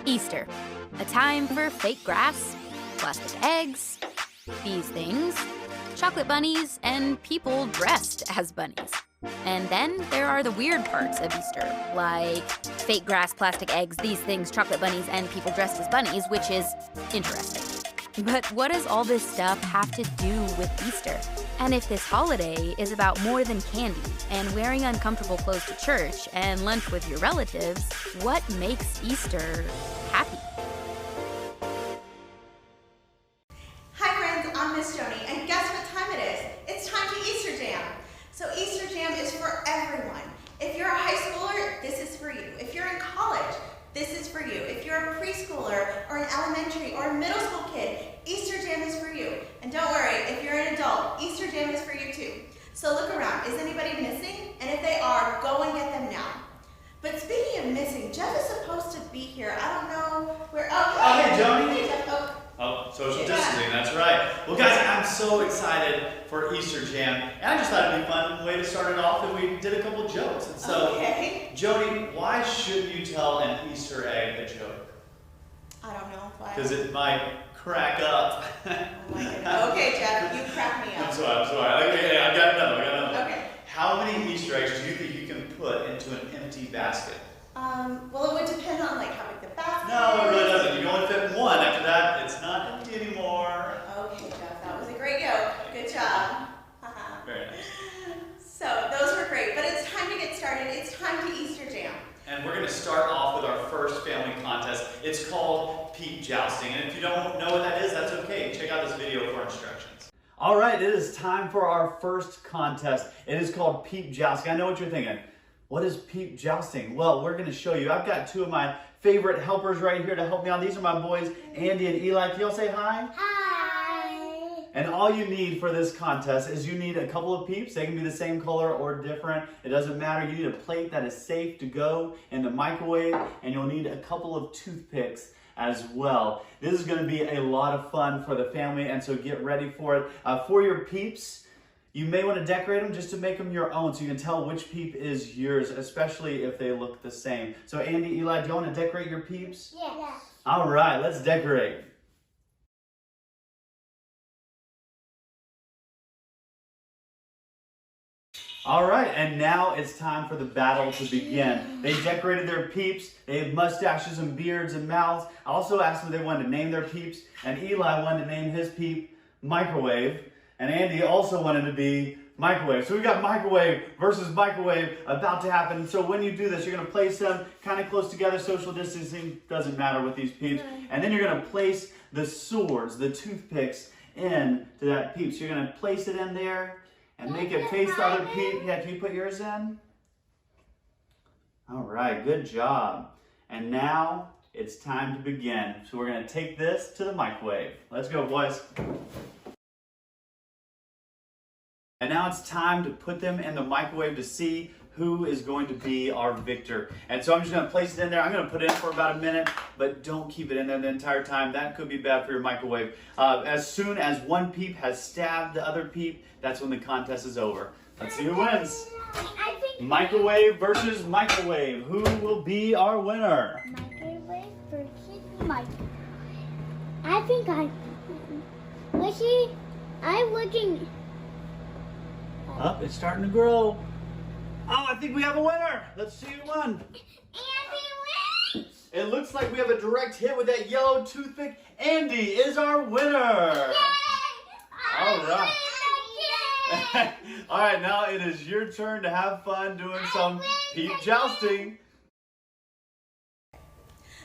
Easter, a time for fake grass, plastic eggs, these things, chocolate bunnies, and people dressed as bunnies. And then there are the weird parts of Easter, like fake grass, plastic eggs, these things, chocolate bunnies, and people dressed as bunnies, which is interesting. But what does all this stuff have to do with Easter? And if this holiday is about more than candy and wearing uncomfortable clothes to church and lunch with your relatives, what makes Easter happy? Hi friends, I'm Miss Joni, and guess what time it is? It's time to Easter Jam. So Easter Jam is for everyone. If you're a high schooler, this is for you. If you're in college, this is for you. If you're a preschooler or an elementary or a middle school kid, Easter Jam is for you. And don't worry, if you're an adult, Easter Jam is for you too. So look around, is anybody missing? And if they are, go and get them now. But speaking of missing, Jeff is supposed to be here. I don't know where, Oh, hey, Joni. Hey, Jeff. Oh, social distancing, that's right. Well, guys, I'm so excited for Easter Jam. And I just thought it'd be a fun way to start it off, and we did a couple jokes. And so, Joni, why shouldn't you tell an Easter egg a joke? I don't know. Why? Because it might crack up. Oh my goodness. Okay, Jeff, you crack me up. I'm sorry. Okay, I got another. Okay. How many Easter eggs do you think you can put into an empty basket? Well, it would depend on like how big the basket is. No, it really doesn't. You can only fit one. After that, it's not empty anymore. Okay, Jeff, that was a great joke. Good job. Very nice. So, those were great, but it's time to get started. It's time to Easter Jam. And we're going to start off with our first family contest. It's called Peep Jousting. And if you don't know what that is, that's okay. Check out this video for instructions. All right, it is time for our first contest. It is called Peep Jousting. I know what you're thinking. What is Peep Jousting? Well, we're going to show you. I've got two of my favorite helpers right here to help me out. These are my boys, Andy and Eli. Can y'all say hi? Hi! And all you need for this contest is you need a couple of peeps. They can be the same color or different. It doesn't matter. You need a plate that is safe to go in the microwave, and you'll need a couple of toothpicks as well. This is going to be a lot of fun for the family, and so get ready for it. For your peeps, you may want to decorate them just to make them your own so you can tell which peep is yours, especially if they look the same. So Andy, Eli, do you want to decorate your peeps? Yes. All right, let's decorate. All right, and now it's time for the battle to begin. They decorated their peeps. They have mustaches and beards and mouths. I also asked them if they wanted to name their peeps, and Eli wanted to name his peep Microwave, and Andy also wanted to be Microwave. So we got Microwave versus Microwave about to happen. So when you do this, you're going to place them kind of close together. Social distancing doesn't matter with these peeps. And then you're going to place the swords, the toothpicks, into that peep. So you're going to place it in there and make it face the other peep. Yeah, can you put yours in? All right, good job. And now it's time to begin. So we're going to take this to the microwave. Let's go, boys. And now it's time to put them in the microwave to see who is going to be our victor. And so I'm just going to place it in there. I'm going to put it in for about a minute, but don't keep it in there the entire time. That could be bad for your microwave. As soon as one peep has stabbed the other peep, that's when the contest is over. Let's see who wins. Microwave versus Microwave. Who will be our winner? Microwave versus microwave. I think I'm looking. Oh, it's starting to grow. Oh, I think we have a winner. Let's see who won. Andy wins! It looks like we have a direct hit with that yellow toothpick. Andy is our winner. Yay! All right. All right, now it is your turn to have fun doing some peep jousting.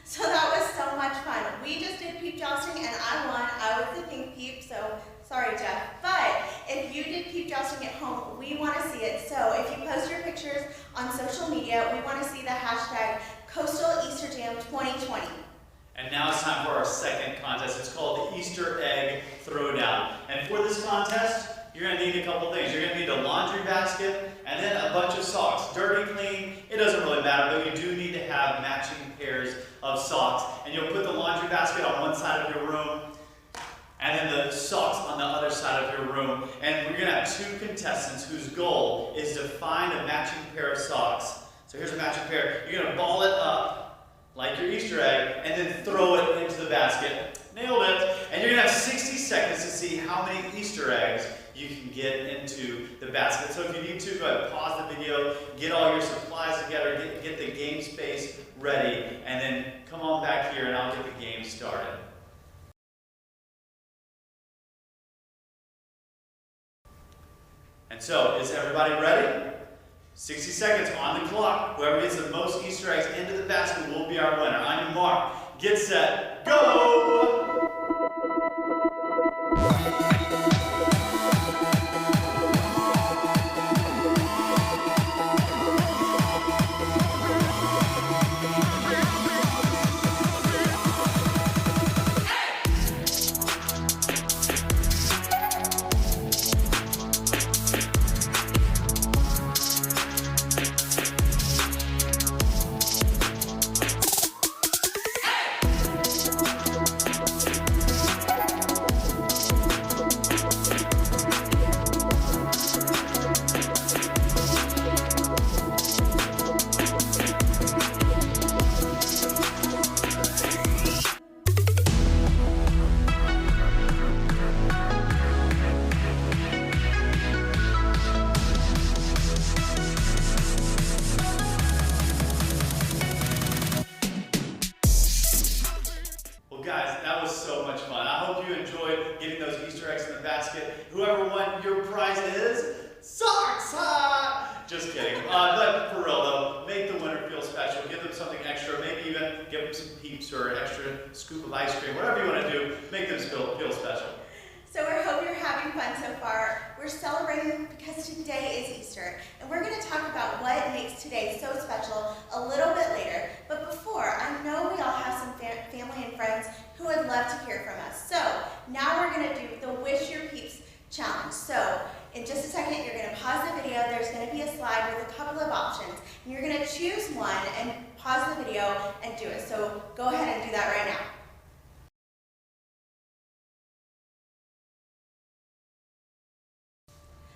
So that was so much fun. We just did peep jousting and I won. I was the pink peep, so sorry, Jeff. But if you did peep jousting at home, we want to see it. So if you post your pictures on social media, we want to see the hashtag Coastal Easter Jam 2020. And now it's time for our second contest. It's called the Easter Egg Throwdown. And for this contest, you're going to need a couple things. You're going to need a laundry basket and then a bunch of socks. Dirty, clean, it doesn't really matter, but you do need to have matching pairs of socks. And you'll put the laundry basket on one side of your room and then the socks on the other side of your room. And we're going to have two contestants whose goal is to find a matching pair of socks. So here's a matching pair. You're going to ball it up like your Easter egg, and then throw it into the basket. Nailed it. And you're going to have 60 seconds to see how many Easter eggs you can get into the basket. So if you need to, go ahead and pause the video, get all your supplies together, get the game space ready, and then come on back here and I'll get the game started. And so, is everybody ready? 60 seconds on the clock. Whoever gets the most Easter eggs into the basket will be our winner. On your mark, get set, go! Guys, that was so much fun. I hope you enjoyed getting those Easter eggs in the basket. Whoever won, your prize is socks! Just kidding. But for real though, make the winner feel special. Give them something extra. Maybe even give them some peeps or an extra scoop of ice cream. Whatever you want to do, make them feel special. So we hope you're having fun so far. We're celebrating because today is Easter, and we're going to talk about what makes today so special a little bit later. But before, I know we all have some family and friends who would love to hear from us. So now we're going to do the Wish Your Peeps challenge. So in just a second, you're going to pause the video. There's going to be a slide with a couple of options, and you're going to choose one and pause the video and do it. So go ahead and do that right now.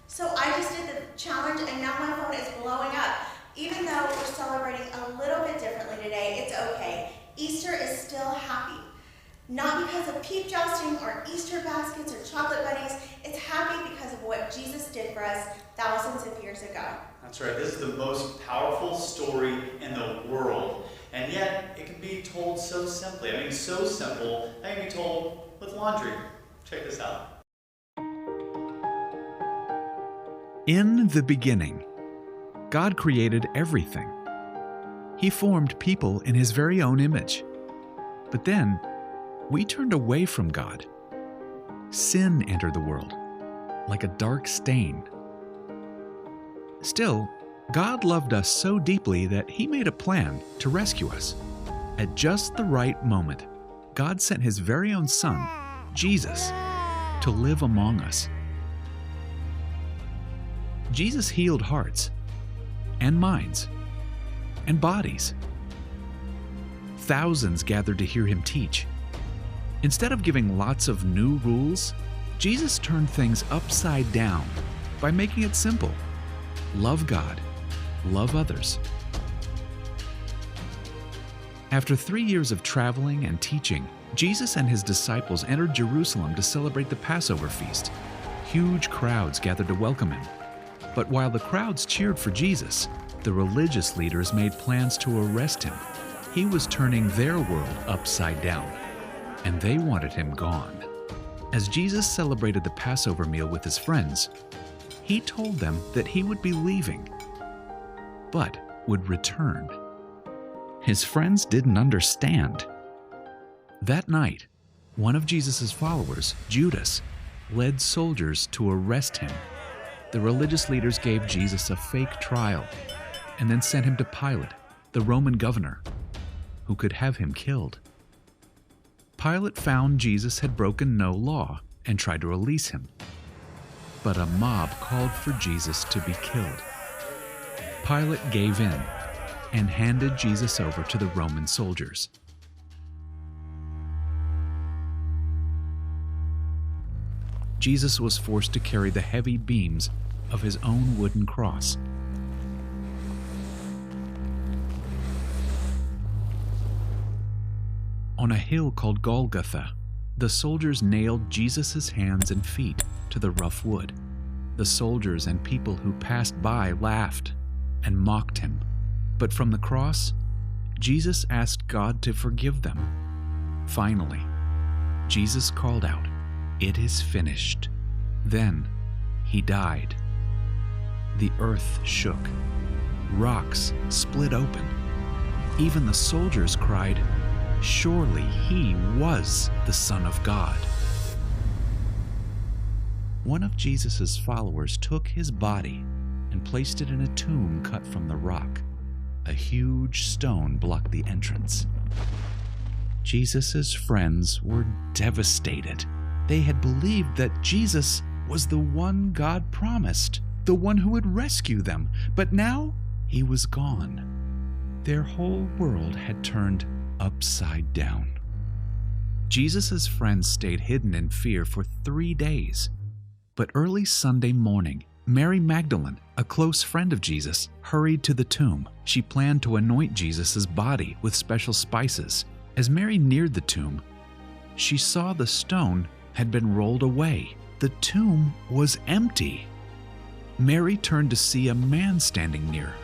So I just did the challenge and now my phone is blowing up. Even though we're celebrating a little bit differently today, it's okay. Easter is still happy. Not because of peep jousting or Easter baskets or chocolate bunnies. It's happy because of what Jesus did for us thousands of years ago. That's right. This is the most powerful story in the world. And yet, it can be told so simply. I mean, so simple, that can be told with laundry. Check this out. In the beginning, God created everything. He formed people in His very own image. But then, we turned away from God. Sin entered the world, like a dark stain. Still, God loved us so deeply that He made a plan to rescue us. At just the right moment, God sent His very own Son, Jesus, to live among us. Jesus healed hearts and minds and bodies. Thousands gathered to hear Him teach. Instead of giving lots of new rules, Jesus turned things upside down by making it simple. Love God, love others. After 3 years of traveling and teaching, Jesus and His disciples entered Jerusalem to celebrate the Passover feast. Huge crowds gathered to welcome Him. But while the crowds cheered for Jesus, the religious leaders made plans to arrest Him. He was turning their world upside down, and they wanted Him gone. As Jesus celebrated the Passover meal with His friends, He told them that He would be leaving, but would return. His friends didn't understand. That night, one of Jesus' followers, Judas, led soldiers to arrest Him. The religious leaders gave Jesus a fake trial and then sent Him to Pilate, the Roman governor, who could have Him killed. Pilate found Jesus had broken no law and tried to release Him. But a mob called for Jesus to be killed. Pilate gave in and handed Jesus over to the Roman soldiers. Jesus was forced to carry the heavy beams of His own wooden cross. On a hill called Golgotha, the soldiers nailed Jesus' hands and feet to the rough wood. The soldiers and people who passed by laughed and mocked him. But from the cross, Jesus asked God to forgive them. Finally, Jesus called out, "It is finished." Then he died. The earth shook. Rocks split open. Even the soldiers cried, "Surely he was the Son of God." One of Jesus' followers took his body and placed it in a tomb cut from the rock. A huge stone blocked the entrance. Jesus' friends were devastated. They had believed that Jesus was the one God promised, the one who would rescue them, but now he was gone. Their whole world had turned upside down. Jesus' friends stayed hidden in fear for 3 days. But early Sunday morning, Mary Magdalene, a close friend of Jesus, hurried to the tomb. She planned to anoint Jesus' body with special spices. As Mary neared the tomb, she saw the stone had been rolled away. The tomb was empty. Mary turned to see a man standing near.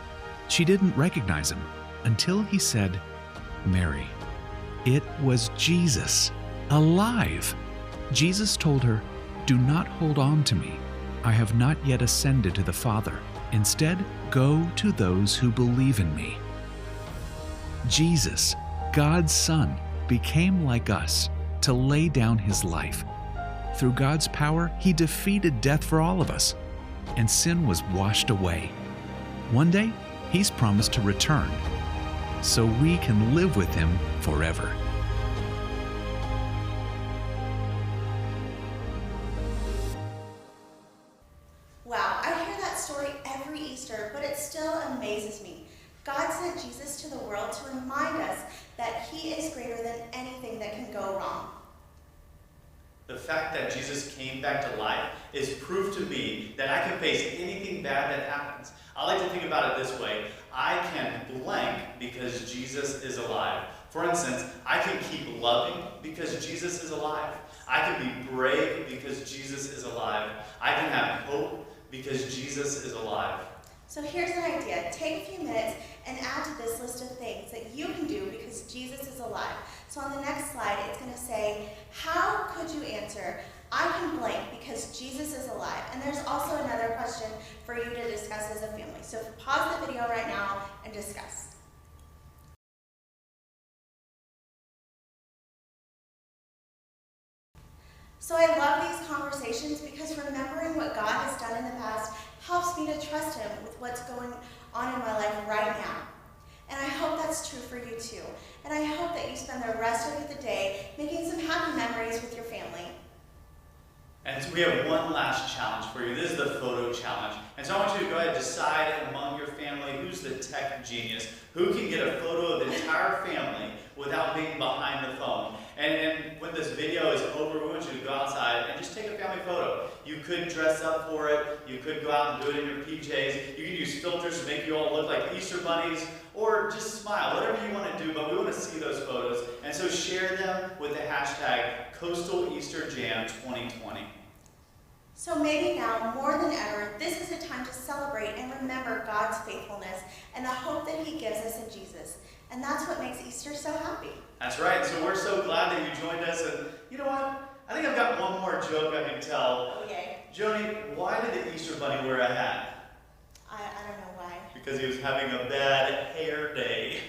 She didn't recognize him until he said, "Mary." It was Jesus, alive. Jesus told her, "Do not hold on to me. I have not yet ascended to the Father. Instead, go to those who believe in me." Jesus, God's Son, became like us to lay down his life. Through God's power, he defeated death for all of us, and sin was washed away. One day, he's promised to return, so we can live with him forever. Wow, I hear that story every Easter, but it still amazes me. God sent Jesus to the world to remind us that he is greater than anything that can go wrong. The fact that Jesus came back to life is proof to me that I can face anything bad that happens. I like to think about it this way. I can blank because Jesus is alive. For instance, I can keep loving because Jesus is alive. I can be brave because Jesus is alive. I can have hope because Jesus is alive. So here's an idea. Take a few minutes and add to this list of things that you can do because Jesus is alive. So on the next slide, it's going to say, how could you answer, I can blank because Jesus is alive? And there's also another question for you to discuss as a family. So pause the video right now and discuss. So I love these conversations because remembering what God has done in the past helps me to trust him with what's going on in my life right now. And I hope that's true for you too. And I hope that you spend the rest of the day making some happy memories with your family. And so we have one last challenge for you. This is the photo challenge. And so I want you to go ahead and decide among your family who's the tech genius, who can get a photo of the entire family without being behind the phone. And when this video is over, we want you to go outside and just take a family photo. You could dress up for it. You could go out and do it in your PJs. You can use filters to make you all look like Easter bunnies, or just smile, whatever you want to do, but we want to see those photos. And so share them with the hashtag Coastal Easter Jam 2020. So maybe now, more than ever, this is a time to celebrate and remember God's faithfulness and the hope that he gives us in Jesus. And that's what makes Easter so happy. That's right. So we're so glad that you joined us. And you know what? I think I've got one more joke I can tell. Okay. Joni, why did the Easter Bunny wear a hat? I don't know why. Because he was having a bad hair day.